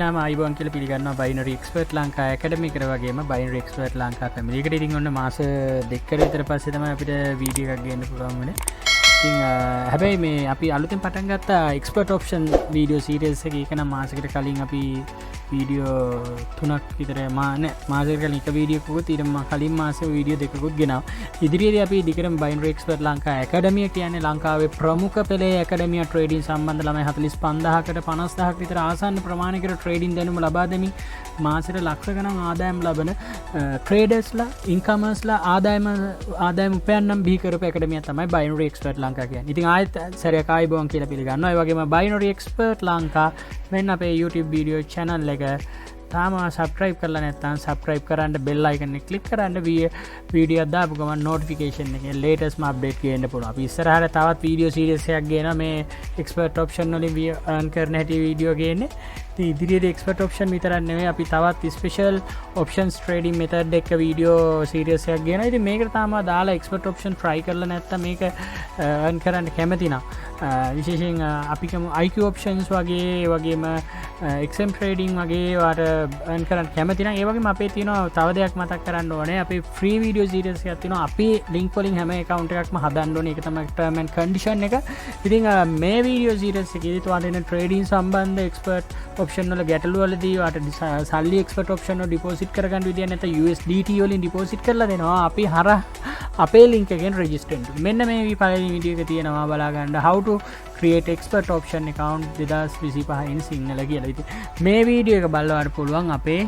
දෙනාම අයිබෝන් කියලා පිළිගන්නවා බයිනරි එක්ස්පර්ට් ලංකා ඇකඩමි කර වගේම බයිනරි එක්ස්පර්ට් ලංකා ෆැමිලි එකට ඉතින් ඔන්න මාස දෙකකට විතර පස්සේ තමයි අපිට වීඩියෝ එකක් ගේන්න පුළුවන් වුණේ. ඉතින් හැබැයි මේ අපි අලුතෙන් පටන් ගත්ත එක්ස්පර්ට් ඔප්ෂන් වීඩියෝ සීරීස් එක එක නම් මාසෙකට කලින් අපි වීඩියෝ 3ක් විතර මාසෙකට කලින් එක වීඩියෝකුත් ඊට කලින් මාසේ වීඩියෝ දෙකකුත් ගෙනාවා. ඉදිරියේදී අපි දිගටම බයිනරි එක්ස්පර්ට් ලංකා ඇකඩමිය කියන්නේ ලංකාවේ ප්‍රමුඛ පෙළේ ඇකඩමිය ට්‍රේඩින් සම්බන්ධ ළමයි 45000කට 50000ක් විතර ආසන්න ප්‍රමාණයකට ට්‍රේඩින් දැනුම ලබා දෙමින් මාසෙට ලක්ෂ ගණන් ආදායම් ලබන ට්‍රේඩර්ස්ලා ඉන්කමර්ස්ලා ආදායම උපයන්නම් බිහි කරපු ඇකඩමියක් තමයි බයිනරි එක්ස්පර්ට් ලංකා කියන්නේ. ඉතින් ආයෙත් සැරයක් ආයිබෝන් කියලා පිළිගන්නවා. ඒ වගේම බයිනරි එක්ස්පර්ට් ලංකා මෙන්න අපේ YouTube වීඩියෝ channel එක තාම සබස්ක්‍රයිබ් කරලා නැත්නම් සබස්ක්‍රයිබ් කරන්න බෙල් අයිකන් එක ක්ලික් කරන්න වීඩියෝ දාපු ගමන් නොටිෆිකේෂන් එකේ ලේටස්ට්ම අප්ඩේට් ගේන්න පුළුවන්. අපි ඉස්සරහට තවත් වීඩියෝ සීරීස් එකක් ගේනවා මේ එක්ස්පර්ට් ඔප්ෂන් වලින් earn කරන හැටි වීඩියෝ ගේන්නේ. ඉතින් ඉදිරියේදී එක්ස්පර්ට් ඔප්ෂන් විතරක් නෙවෙයි අපි තවත් ස්පෙෂල් ඔප්ෂන්ස් ට්‍රේඩින් මෙතඩ් එක වීඩියෝ සීරීස් එකක් ගේනවා. ඉතින් මේකට තාම දාලා එක්ස්පර්ට් ඔප්ෂන් try කරලා නැත්නම් මේක earn කරන්න කැමති නම් විශේෂයෙන් අපි කම IQ ඔප්ෂන්ස් වගේම XM ට්‍රේඩින් වගේ වාට earn කරන්න කැමති නම් ඒ වගේම අපේ තියෙනවා තව දෙයක් මතක් කරන්න ඕනේ. අපේ ෆ්‍රී වීඩියෝ සීරීස් එකක් තියෙනවා. අපි ලින්ක් වලින් හැම account එකක්ම හදන්න ඕනේ. ඒක තමයි term and condition එක. ඉතින් මේ වීඩියෝ සීරීස් එකේදී තුවාට එන ට්‍රේඩින් සම්බන්ධ එක්ස්පර්ට් ඔප්ෂන් වල ගැටලු වලදී වාට සල්ලි එක්ස්පර්ට් ඔප්ෂන් වල ඩිපොසිට් කරගන්න විදිය නැත්නම් USDT වලින් ඩිපොසිට් කරලා දෙනවා. අපි අපේ ලින්ක් එකෙන් රෙජිස්ටර් වෙන්න. මෙන්න මේ පළවෙනි වීඩියෝ එක තියෙනවා බලා ගන්න how to create expert option account 2025 in Sinhala කියලා. ඉතින් මේ වීඩියෝ එක බලන්න පුළුවන් අපේ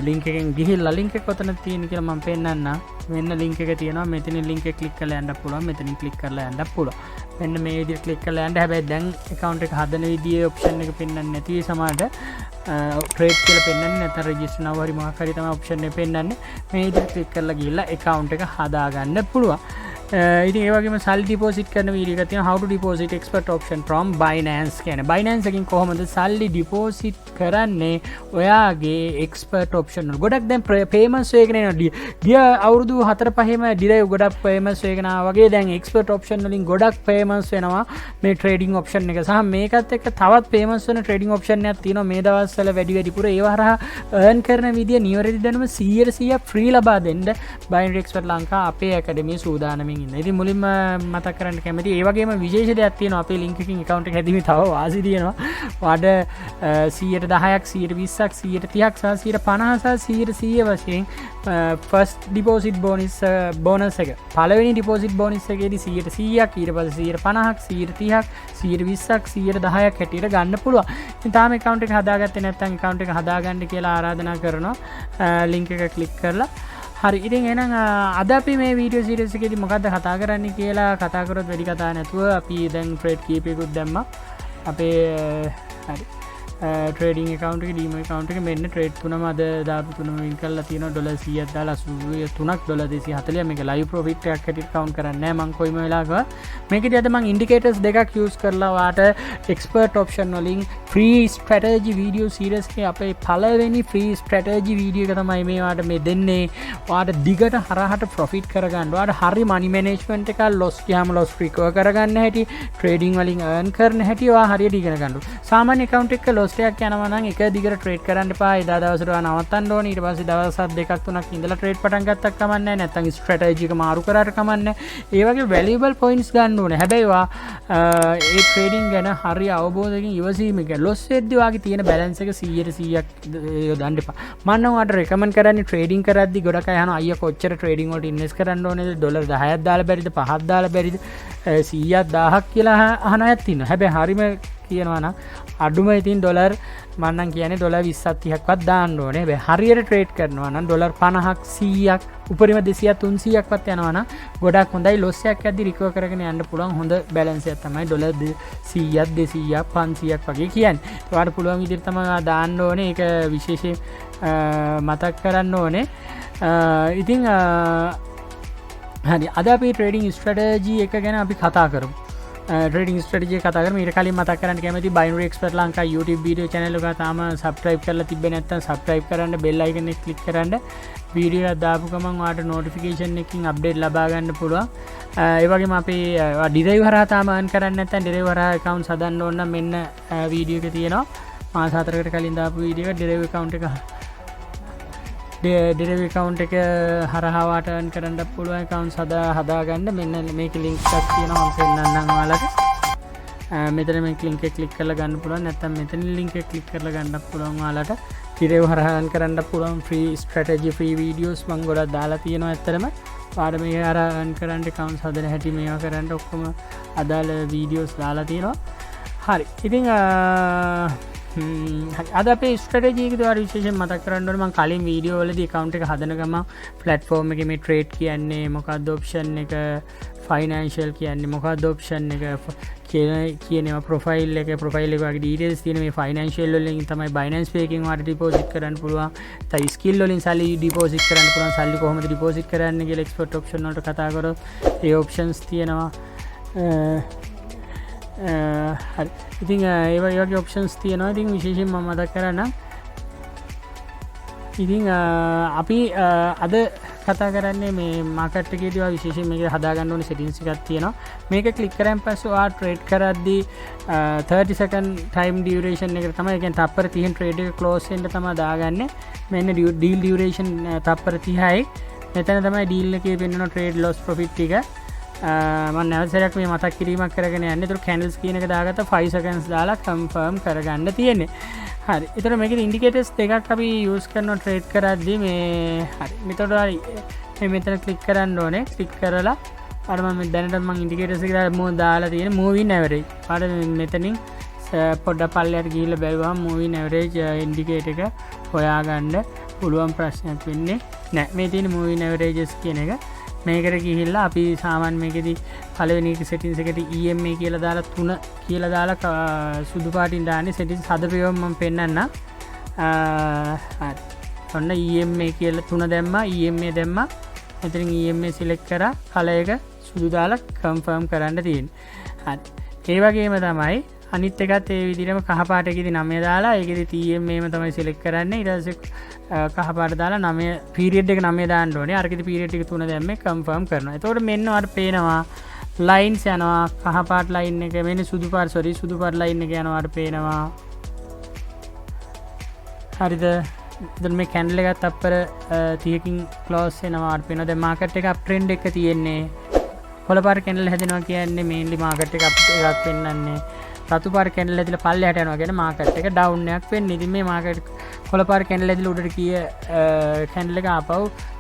ලින්ක් එකෙන් ගිහිල්ලා ලින්ක් එක කොතනද තියෙන්නේ කියලා මම පෙන්නන්නම්. මෙන්න ලින්ක් එක තියෙනවා. මෙතනින් ලින්ක් එක ක්ලික් කරලා යන්න පුළුවන්. මෙතනින් ක්ලික් කරලා යන්න පුළුවන්. මෙන්න මේ විදිහට ක්ලික් කරලා යන්න. හැබැයි දැන් account එක හදන විදිහේ option එක පෙන්වන්නේ නැති සමානට trade කියලා පෙන්වන්නේ නැත්නම් register now හරි මොකක් හරි තමයි option එක පෙන්වන්නේ. මේ විදිහට ක්ලික් කරලා ගිහිල්ලා account එක හදා ගන්න පුළුවන්. ඉතින් ඒ වගේම සල්ලි ඩිපොසිට් කරන වීඩියෝ එකක් තියෙනවා how to deposit expert option from Binance කියන්නේ. Binance එකකින් කොහොමද සල්ලි ඩිපොසිට් කරන්නේ ඔයාගේ expert option වල. ගොඩක් දැන් payments වේගෙන එනවා. ගිය අවුරුදු 4-5ම ඩිරයිව් ගොඩක් payments වේගෙන ආවා වගේ දැන් expert option වලින් ගොඩක් payments වෙනවා මේ trading option එක. සහ මේකත් එක්ක තවත් payments වෙන trading option එකක් තියෙනවා මේ දවස්වල වැඩිපුර ඒව හරහා earn කරන විදිය නිවැරදි දැනුම 100% free ලබා දෙන්න Binary Expert ලංකා අපේ academy සූදානමින් ඉතින් මුලින්ම මතක් කරන්න කැමති ඒ වගේම විශේෂ දෙයක් තියෙනවා අපේ ලින්ක් එකකින් account එක හැදීමේ තව වාසි තියෙනවා. වාඩ 110ක් 120ක් 130ක් සහ 150 සහ 100 වශයෙන් first deposit bonus එක පළවෙනි deposit bonus එකේදී 100ක් ඊට පස්සේ 150ක් 130ක් 120ක් 110ක් හැටියට ගන්න පුළුවන්. ඉතින් තාම account එක හදාගත්තේ නැත්නම් account එක හදාගන්න කියලා ආරාධනා කරනවා link එක click කරලා. හරි ඉතින් එහෙනම් අද අපි මේ වීඩියෝ සීරීස් එකේදී මොකද්ද කතා කරන්නේ කියලා කතා කරොත් වැඩි කතා නැතුව අපි දැන් ට්‍රේඩ් කීපයකුත් දැම්මා අපේ හරි ට්‍රේඩින් account එකේ ඩීමෝ account එකේ මෙන්න ට්‍රේඩ් තුනම අද දාපු තුනම වින් කරලා තියෙනවා $100ක් දාලා 83ක් $240 මේක ලයිව් ප්‍රොෆිට් එකක් හැටියට කවුන්ට් කරන්නේ නැහැ මම කොයිම වෙලාවක මේකදී අද මම ඉන්ඩිකේටර්ස් දෙකක් යූස් කරලා වාට එක්ස්පර්ට් ඔප්ෂන් වලින් ෆ්‍රී ස්ට්‍රැටජි වීඩියෝ සීරීස් එකේ අපේ පළවෙනි ෆ්‍රී ස්ට්‍රැටජි වීඩියෝ එක තමයි මේ වාට මේ දෙන්නේ වාට දිගට හරහට ප්‍රොෆිට් කරගන්න වාට හරි මනි මැනේජ්මන්ට් එක ලොස් ගියාම ලොස් රිකවර් කරගන්න හැටි ට්‍රේඩින් වලින් earn කරන හැටි ඔයා හරියට ඉගෙන ගන්න ඕනේ සාමාන්‍ය account එක ලොස් එකක් යනවා නම් එක දිගට ට්‍රේඩ් කරන්න එපා එදා දවසට ඔයා නවත්තන්න ඕනේ ඊට පස්සේ දවස් 2-3ක් ඉඳලා ට්‍රේඩ් පටන් ගත්තක් කමන්නේ නැහැ නැත්නම් ස්ට්‍රැටජි එක මාරු කරාට කමන්නේ ඒ වගේ වැලියබල් පොයින්ට්ස් ගන්න ඕනේ හැබැයි ඔයා ඒ ට්‍රේඩින් ගැන හරි අවබෝධයකින් ඉවසීමකින් ලොස් වෙද්දී ඔයාගේ තියෙන බැලන්ස් එක 100%ක් යොදන්න එපා මම නම් ඔයාලට රෙකමන්ඩ් කරන්නේ ට්‍රේඩින් කරද්දී ගොඩක් අය අහනවා අයියා කොච්චර ට්‍රේඩින් වලට ඉන්වෙස්ට් කරන්න ඕනේද ඩොලර් 10ක් දාලා බැරිද 5ක් දාලා බැරිද 100ක් 1000ක් කියලා අහන අයත් ඉන්නවා හැබැයි හරිම කියනවා නම් අඩුම ඉතින් ඩොලර් මම නම් කියන්නේ ඩොලර් 20ක් 30ක්වත් දාන්න ඕනේ. හැබැයි හරියට ට්‍රේඩ් කරනවා නම් ඩොලර් 50ක් 100ක් උපරිම 200ක් 300ක්වත් යනවා නම් ගොඩක් හොඳයි ලොස් එකක් යද්දි රිකවර් කරගෙන යන්න පුළුවන් හොඳ බැලන්ස් එකක් තමයි ඩොලර් 100ක් 200ක් 500ක් වගේ කියන්නේ. ඒකට පුළුවන් විදිහට තමයි දාන්න ඕනේ. ඒක විශේෂයෙන් මතක් කරන්න ඕනේ. ඉතින් හරි අද අපි ට්‍රේඩින් ස්ට්‍රැටජි එක ගැන අපි කතා කරමු. ට්‍රේඩින් ස්ට්‍රැටජි කතා කරමු. ඊට කලින් මතක් කරන්න කැමති Binary Expert Lanka YouTube video channel එක තාම subscribe කරලා තිබ්බේ නැත්නම් subscribe කරන්න bell icon එක click කරන්න වීඩියෝ එක දාපු ගමන් ඔයාලට notification එකකින් update ලබා ගන්න පුළුවන්. ඒ වගේම අපි derive හරහා තාම earn කරන්නේ නැත්නම් derive හරහා accounts හදන්න ඕන නම් මෙන්න වීඩියෝ එක තියෙනවා. මාස 4කට කලින් දාපු වීඩියෝ එක ඩිරෙව් account එක ඩිරෙව් account එක හරහා වාට earn කරන්න පුළුවන් accounts හදාගන්න. මෙන්න මේකේ link එකක් තියෙනවා මම පෙන්නන්නම් ඔයාලට. මෙතන මේ link එක click කරලා ගන්න පුළුවන්. නැත්නම් මෙතන link එක click කරලා ගන්නත් පුළුවන් ඔයාලට. ඩිරෙව් හරහා earn කරන්න පුළුවන් free strategy free videos මම ගොඩක් දාලා තියෙනවා ඇත්තටම. පාර මේ අර earn කරන්න accounts හදන හැටි මේවා කරන්න ඔක්කොම අදාළ videos දාලා තියෙනවා. හරි. ඉතින් අද අපේ ස්ට්‍රැටජි එක દ્વારા විශේෂයෙන් මතක් කරන්න ඕනේ. මම කලින් වීඩියෝ වලදී account එක හදන ගමන් platform එකේ මේ trade කියන්නේ මොකක්ද option එක, financial කියන්නේ මොකක්ද option එක කියනවා, profile එක වගේ details තියෙන මේ financial වලින් තමයි Binance Pay එකෙන් වාට deposit කරන්න පුළුවන්. තයි skill වලින් සල්ලි deposit කරන්න පුළුවන්. සල්ලි කොහොමද deposit කරන්න කියලා export option වලට කතා කරොත් ඒ options තියෙනවා. හරි. ඉතින් ඒ වගේ options තියෙනවා. ඉතින් විශේෂයෙන් මම මතක් කරන්නම්. ඉතින් අපි අද කතා කරන්නේ මේ මාකට් එකේදී විශේෂයෙන් මේක හදාගන්න ඕනේ settings එකක් තියෙනවා. මේක click කරන් පස්සේ ඔයා trade කරද්දී 30 second time duration එකට තමයි, කියන්නේ තප්පර 30න් trade එක close වෙන්න තමයි දාගන්නේ. මෙන්න deal duration තප්පර 30යි. මෙතන තමයි deal එකේ පෙන්වන trade loss profit ටික. මම නැවත සැරයක් මේ මතක් කිරීමක් කරගෙන යන්නේ. ඒතර candles කියන එක දාගත්ත 5 seconds දාලා confirm කරගන්න තියෙන්නේ. හරි. ඒතර මේකේ indicators දෙකක් අපි use කරනවා trade කරද්දී මේ හරි. මෙතකොට හරි මෙතන click කරන්න ඕනේ. click කරලා අර මම දැනට මම indicators එක දාලා තියෙන moving average. අර මෙතනින් පොඩ්ඩක් පල්ලයට ගිහිල්ලා බලුවම moving average indicator එක හොයාගන්න පුළුවන් ප්‍රශ්නයක් වෙන්නේ නැහැ. මේ තියෙන moving averages කියන එක මේකට ගිහිල්ලා අපි සාමාන්‍ය මේකෙදි පළවෙනි settings එකට EMA කියලා දාලා 3 කියලා දාලා සුදු පාටින් දාන්නේ settings හදපේවම මම පෙන්නන්නම්. හරි. ඔන්න EMA කියලා 3 දැම්මා, EMA දැම්මා. මෙතනින් EMA select කරා color එක සුදු දාලා confirm කරන්න තියෙන්නේ. හරි. ඒ වගේම තමයි අනිත් එකත් ඒ විදිහටම කහ පාට එකේදී 9 දාලා ඒකෙදි EMA ම තමයි select කරන්නේ. ඊට පස්සේ කහ පාට දාලා 9 period එක 9 දාන්න ඕනේ. අරකෙදි period එක 3 දැම්මේ confirm කරනවා. එතකොට මෙන්න ඔයාලට පේනවා lines යනවා. කහ පාට line එක මෙන්න සුදු පාට line එක යනවා. ඔයාලට පේනවා. හරිද? දැන් මේ candle එකත් අපර 30කින් close වෙනවා. ඔයාලට පේනවා. දැන් market එක up trend එක තියෙන්නේ. කොළපාර candle හැදෙනවා කියන්නේ mainly market එක up එකක් පෙන්වන්නේ. රතු පාර කැන්ඩල් ඇදලා පල්ලෙහාට යනවා කියන්නේ මාකට් එක ඩවුන් එකක් වෙන්නේ. ඉතින් මේ මාකට් කොළ පාර කැන්ඩල් ඇදලා උඩට ගිය කැන්ඩල් එක ආපහු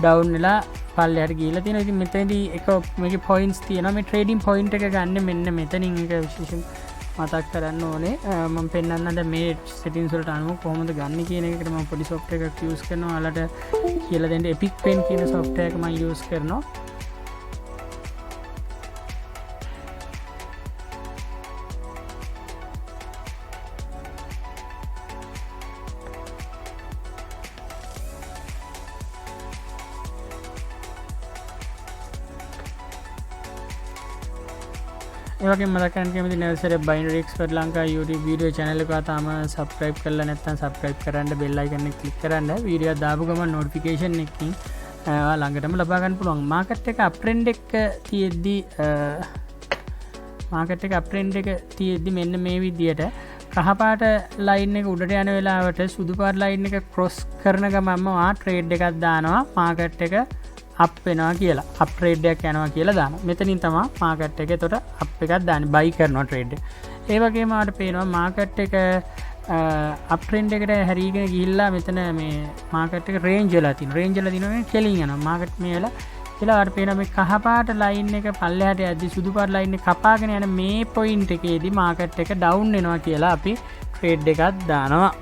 ඩවුන් වෙලා පල්ලෙහාට ගිහිල්ලා තියෙනවා. ඉතින් මෙතනදී එක මේකේ පොයින්ට්ස් තියෙනවා. මේ ට්‍රේඩින් පොයින්ට් එක ගන්න මෙන්න මෙතනින් එක විශේෂයෙන් මතක් කරන්න ඕනේ. මම පෙන්නන්න දැන් මේ settings වලට අනුව කොහොමද ගන්න කියන එකට මම පොඩි software එකක් use කරනවා. ඔයාලට කියලා දෙන්න Epic Pen කියන software එක මම use කරනවා. ඒවගේ මතක් කරන්න කැමති නැවසර Binary Expert Lanka YouTube video channel එක තාම subscribe කරලා නැත්නම් subscribe කරන්න bell icon එක click කරන්න. වීඩියෝ දාපු ගමන් notification එකකින් ළඟටම ලබා ගන්න පුළුවන්. market එක uptrend එක තියෙද්දි මෙන්න මේ විදියට කහ පාට line එක උඩට යන වෙලාවට සුදු පාට line එක cross කරන ගමන්ම trade එකක් දානවා market එක අප් වෙනවා කියලා, අප් ට්‍රේඩ් එකක් යනවා කියලා දානවා. මෙතනින් තමයි මාකට් එක එතකොට අප් එකක් දාන්නේ, බයි කරනවා ට්‍රේඩ් එක. ඒ වගේම ආට පේනවා මාකට් එක අප් ට්‍රෙන්ඩ් එකට හැරීගෙන ගිහිල්ලා මෙතන මේ මාකට් එක රේන්ජ් වෙලා තියෙනවා. රේන්ජ් වෙලා තියෙනවා කෙලින් යනවා. මාකට් මේ වෙලා කියලා ආට පේනවා මේ කහ පාට ලයින් එක පල්ලෙහාට යද්දි සුදු පාට ලයින් එක කපාගෙන යන මේ පොයින්ට් එකේදී මාකට් එක ඩවුන් වෙනවා කියලා අපි ට්‍රේඩ් එකක් දානවා.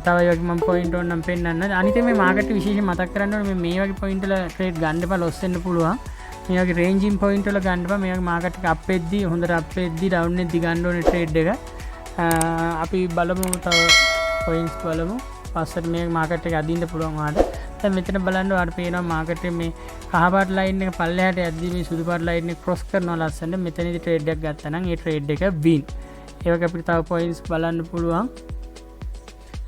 තව වගේ මම පොයින්ට් ඕනම් පෙන්නන්න. අනිත් මේ මාකට් විශේෂයෙන් මතක් කරන්න ඕනේ මේ වගේ පොයින්ට් වල ට්‍රේඩ් ගන්න එපා, ලොස් වෙන්න පුළුවන්. මේ වගේ රේන්ජින් පොයින්ට් වල ගන්න එපා. මේ වගේ මාකට් එක අප් වෙද්දි හොඳට අප් වෙද්දි ඩවුන් වෙද්දි ගන්න ඕනේ ට්‍රේඩ් එක. අපි බලමු තව පොයින්ට්ස් බලමු. පස්සට මේ මාකට් එක අදින්න පුළුවන් ආද. දැන් මෙතන බලන්න ඔයාලට පේනවා මාකට් එකේ මේ කහ පාට ලයින් එක පල්ලෙහාට යද්දි මේ සුදු පාට ලයින් එක ක්‍රොස් කරනවා ලස්සනට. මෙතනදී ට්‍රේඩ් එකක් ගත්තා නම් ඒ ට්‍රේඩ් එක win. ඒ වගේ අපිට තව පොයින්ට්ස් බලන්න පුළුවන්.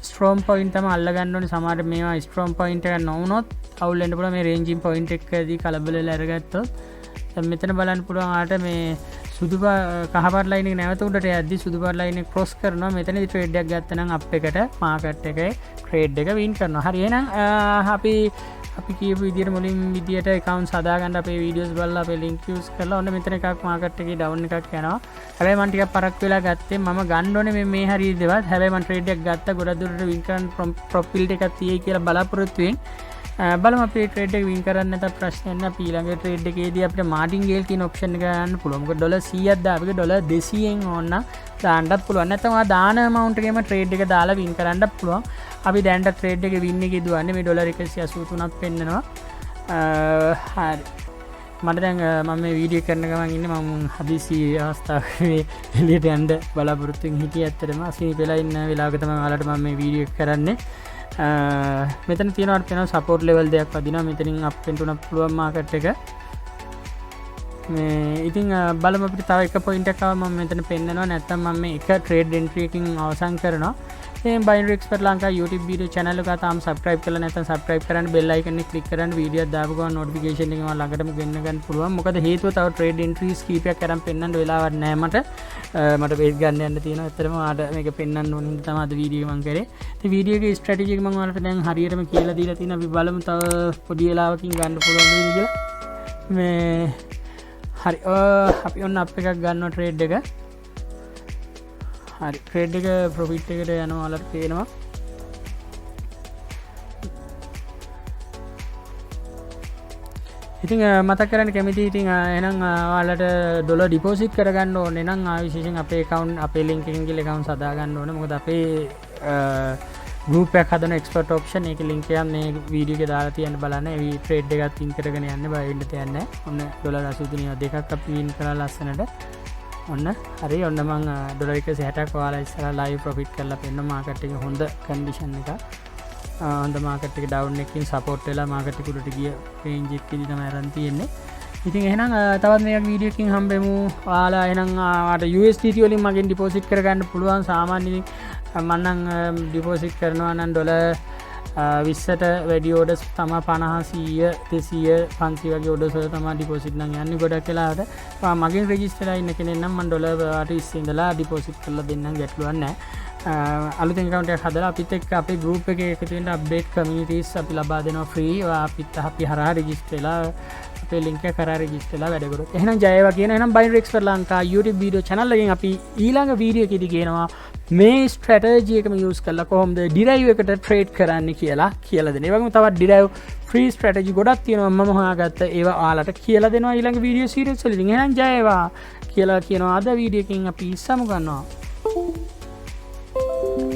ස්ට්‍රෝම් පොයින්ට් තමයි අල්ල ගන්න ඕනේ. සමහර මේවා ස්ට්‍රෝම් පොයින්ට් එක නොවුනොත් අවුල් වෙන්න පුළුවන්. මේ රේන්ජින් පොයින්ට් එකදී කලබල වෙලා අරගත්තොත් දැන් මෙතන බලන්න පුළුවන් ආට මේ සුදු කහපාට ලයින් එක නැවත උඩට යද්දි සුදු පාට ලයින් එක ක්‍රොස් කරනවා. මෙතනදි ට්‍රේඩ් එකක් ගත්තා නම් අප් එකට මාකට් එකේ ට්‍රේඩ් එක වින් කරනවා. හරි එහෙනම් අපි කියපු විදිහට මුලින් විදිහට account හදාගන්න අපේ videos බලලා අපේ link use කරලා ඔන්න මෙතන එකක් මාකට් එකේ down එකක් යනවා. හැබැයි මම ටිකක් පරක් වෙලා ගත්තේ මම ගන්න ඕනේ මේ හරිය දේවල්. හැබැයි මම ට්‍රේඩ් එකක් ගත්තා ගොඩක් දුරට win කරන්න profit එකක් තියෙයි කියලා බලාපොරොත්තු වෙමින් බලමු අපේ ට්‍රේඩ් එක වින් කරන්න නැත්නම් ප්‍රශ්නයක් නැහැ. ඊළඟ ට්‍රේඩ් එකේදී අපිට margin gain කියන option එක ගන්න පුළුවන්. මොකද ඩොලර් 100ක් දාපු එක ඩොලර් 200න් ඕන නම් දාන්නත් පුළුවන්. නැත්නම් ඔයා දාන amount එකේම ට්‍රේඩ් එක දාලා වින් කරන්නත් පුළුවන්. අපි දැන්ට ට්‍රේඩ් එකේ වින් එකේ දුවන්නේ මේ ඩොලර් 183ක් පෙන්නනවා. හරි. මට දැන් මම මේ වීඩියෝ කරන ගමන් ඉන්නේ මම හදිසි අවස්ථාවක මේ එළියට යන්න බලාපොරොත්තු වෙමින් හිටියේ. ඇත්තටම අසීමිත වෙලා ඉන්න වෙලාවක තමයි ඔයාලට මම මේ වීඩියෝ කරන්නේ. මෙතන තියෙනවා අපේ සපෝට් ලෙවල් දෙයක් වදිනවා. මෙතනින් අප් වෙන්න උනත් පුළුවන් මාකට් එක. මේ ඉතින් බලමු අපිට තව එක පොයින්ට් එකක් ආව මම මෙතන පෙන්නනවා. නැත්නම් මම මේ එක ට්‍රේඩ් එන්ට්‍රි එකකින් අවසන් කරනවා. මේ Binary Expert Lanka YouTube video channel එක තාම subscribe කරලා නැත්නම් subscribe කරන්න bell icon එක click කරන්න වීඩියෝ එක දාපු ගමන් notification එක මම ළඟටම ගෙන්න ගන්න පුළුවන්. මොකද හේතුව තව trade entries කීපයක් අරන් පෙන්නන්න වෙලාවක් නැහැ මට. මට page ගන්න යන්න තියෙනවා. ඇත්තටම ආට මේක පෙන්නන්න ඕන නිසා තමයි අද වීඩියෝ එක මම කරේ. ඉතින් වීඩියෝ එකේ strategy එක මම ඔයාලට දැන් හරියටම කියලා දීලා තියෙනවා. අපි බලමු තව පොඩි වෙලාවකින් ගන්න පුළුවන් වෙයිද කියලා. මේ හරි අපි ඔන්න අප් එකක් ගන්නවා trade එක. හරි ට්‍රේඩ් එක ප්‍රොෆිට් එකට යනවා ඔයාලට පේනවා. ඉතින් මතක් කරන්න කැමතියි ඉතින් එහෙනම් ඔයාලට ඩොලර් ඩිපොසිට් කරගන්න ඕනේ නම් විශේෂයෙන් අපේ account අපේ link එකෙන් ගිහලා account හදාගන්න ඕනේ. මොකද අපේ group එකක් හදන expert option ඒකේ link එක මේ වීඩියෝ එකේ දාලා තියන්න බලන්න. ඒ ට්‍රේඩ් එකත් වින් කරගෙන යන්න බය වෙන්න දෙයක් නැහැ. ඔන්න ඩොලර් 83 දෙකක් අපි වින් කරලා ලස්සනට. ඔන්න හරි ඔන්න මං ඩොලර් 160ක් ඔයාලා ඉස්සරහා ලයිව් ප්‍රොෆිට් කරලා පෙන්න මාකට් එකේ හොඳ කන්ඩිෂන් එකක්. හොඳ මාකට් එක ඩවුන් එකකින් සපෝට් වෙලා මාකට් එක උඩට ගිය රේන්ජ් එකකදී තමයි අරන් තියෙන්නේ. ඉතින් එහෙනම් තවත් මේක වීඩියෝ එකකින් හම්බෙමු. ඔයාලා එහෙනම් ආට USDT වලින් මගෙන් ඩිපොසිට් කරගන්න පුළුවන්. සාමාන්‍යයෙන් මම නම් ඩිපොසිට් කරනවා නම් ඩොලර් 20ට වැඩි ඕඩර්ස් තමයි 50 100 200 500 වගේ ඕඩර්ස් වල තමයි ඩිපොසිට් නම් යන්නේ. ගොඩක් වෙලාවට මගෙන් රෙජිස්ටර් වෙලා ඉන්න කෙනෙක් නම් මම ඩොලර් 20 ඉඳලා ඩිපොසිට් කරලා දෙන්නම් ගැටලුවක් නැහැ. අලුතෙන් account එකක් හදලා අපිත් එක්ක අපේ group එකේ එකතු වෙන්න අප්ඩේට් කමියුනිටිස් අපි ලබා දෙනවා free. අපිත් අපි හරහා රෙජිස්ටර් වෙලා අපේ link එක කරා රෙජිස්ටර් වෙලා වැඩ කරොත්. එහෙනම් ජය වේවා කියන. එහෙනම් Binary Expert Lanka YouTube video channel එකෙන් අපි ඊළඟ වීඩියෝ එකේදී කියනවා මේ ස්ට්‍රැටජි එකම යූස් කරලා කොහොමද ඩිරයිව් එකට ට්‍රේඩ් කරන්න කියලා දෙන්න. ඒ වගේම තවත් ඩිරයිව් ෆ්‍රී ස්ට්‍රැටජි ගොඩක් තියෙනවා මම හොයාගත්ත ඒවා ඔයාලට කියලා දෙනවා ඊළඟ වීඩියෝ සීරීස් වලදී. එහෙනම් ජය වේවා කියලා කියනවා. අද වීඩියෝ එකකින් අපි සමු ගන්නවා.